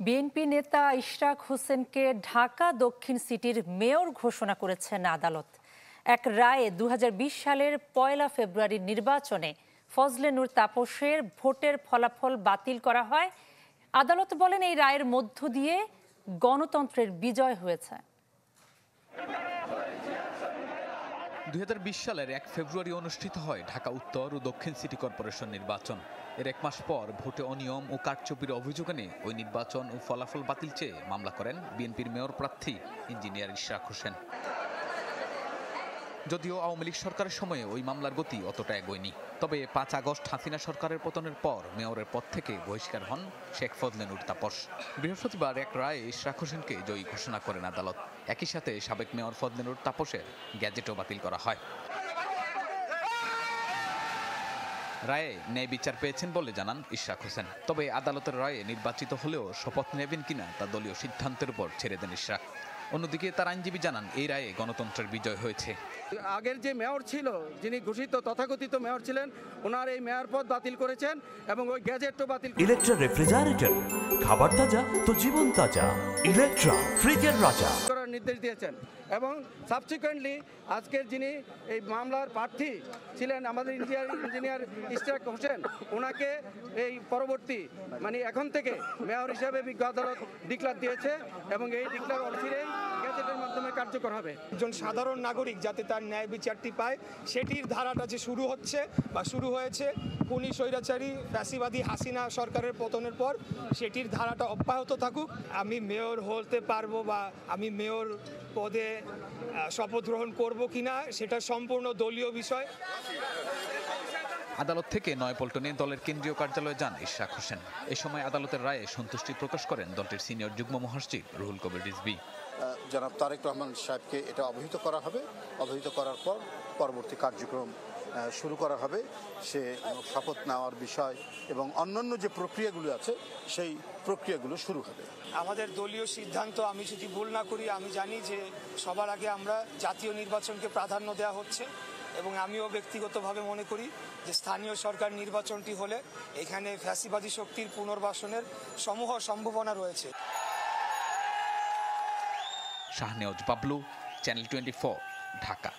BNP নেতা ইশরাক হোসেনকে ঢাকা দক্ষিণ সিটির মেয়র ঘোষণা করেছেন আদালত। এক রায়ে 2020 সালের 1 ফেব্রুয়ারির নির্বাচনে ফজলে নূর তাপসের ভোটের ফলাফল বাতিল করা হয়। আদালত বলেন, এই রায়ের মধ্য দিয়ে গণতন্ত্রের বিজয় হয়েছে। 2020 সালের 1 ফেব্রুয়ারি অনুষ্ঠিত হয় ঢাকা উত্তর ও দক্ষিণ সিটি কর্পোরেশন নির্বাচন। এর 1 মাস পর ভোটে অনিয়ম ও কারচুপির অভিযোগ এনে ওই নির্বাচন ও ফলাফল বাতিল চেয়ে মামলা করেন বিএনপির মেয়র প্রার্থী ইঞ্জিনিয়ার ইশরাক হোসেন। যদিও আওয়ামী লীগ সরকারের সময়ে ওই মামলার গতি অতটা এগোয়নি। তবে 5 আগস্ট হাসিনা সরকারের পতনের পর মেয়রের পদ থেকে বহিষ্কার হন শেখ ফজলে নূর তাপস। বৃহস্পতিবার এক রায়ে ইশরাক হোসেনকে জয়ী ঘোষণা করেন আদালত। একই সাথে সাবেক মেয়র ফজলে নূর তাপসের গ্যাজেটও বাতিল করা হয়। রায়ে ন্যায় বিচার পেয়েছেন বলে জানান ইশরাক হোসেন। তবে আদালতের রায়ে নির্বাচিত হলেও শপথ নেবেন কিনা তা দলীয় সিদ্ধান্তের উপর ছেড়ে দেন ইশরাক। অন্যদিকে তার আইনজীবী জানান, এই রায়ে গণতন্ত্রের বিজয় হয়েছে। আগের যে মেয়র ছিল, যিনি ঘোষিত তথাকথিত মেয়র ছিলেন, ওনার এই মেয়র পদ বাতিল করেছেন এবং ওই গ্যাজেটও বাতিল। ইলেকট্রা রেফ্রিজারেটর, খাবার তাজা তো জীবন তাজা। ইলেকট্রা, ফ্রিজের রাজা করার নির্দেশ দিয়েছেন এবং সাবসিকুয়েন্টলি আজকের যিনি এই মামলার প্রার্থী ছিলেন আমাদের ইঞ্জিনিয়ার ইশরাক হোসেন, ওনাকে এই পরবর্তী এখন থেকে মেয়র হিসেবে বিজ্ঞ আদালত ডিক্লার দিয়েছে এবং এই ডিক্লার অচিরেই গ্যাজেটের মাধ্যমে কার্যকর হবে। একজন সাধারণ নাগরিক যাতে তার ন্যায় বিচারটি পায়, সেটির ধারাটা যে শুরু হচ্ছে বা শুরু হয়েছে খুনি স্বৈরাচারী ফ্যাসিবাদী হাসিনা সরকারের পতনের পর, সেটির ধারাটা অব্যাহত থাকুক। আমি মেয়র হতে পারবো বা আমি মেয়র পদে শপথ গ্রহণ করবো কিনা সেটা সম্পূর্ণ দলীয় বিষয়। আদালত থেকে নয়াপল্টনে দলের কেন্দ্রীয় কার্যালয়ে যান ইশরাক হোসেন। এ সময় আদালতের রায়ে সন্তুষ্টি প্রকাশ করেন দলটির সিনিয়র যুগ্ম মহাসচিব রুহুল কবির রিজভী। জনাব তারেক রহমান সাহেবকে এটা অবহিত করা হবে। অবহিত করার পর পরবর্তী কার্যক্রম শুরু করা হবে। সে শপথ নেওয়ার বিষয় এবং অন্যান্য যে প্রক্রিয়াগুলো আছে সেই প্রক্রিয়াগুলো শুরু হবে। আমাদের দলীয় সিদ্ধান্ত, আমি যদি ভুল না করি, আমি জানি যে সবার আগে আমরা জাতীয় নির্বাচনকে প্রাধান্য দেওয়া হচ্ছে এবং আমিও ব্যক্তিগতভাবে মনে করি যে স্থানীয় সরকার নির্বাচনটি হলে এখানে ফ্যাসিবাদী শক্তির পুনর্বাসনের সমূহ সম্ভাবনা রয়েছে। শাহনেওয়াজ বাবলু, চ্যানেল 24, ঢাকা।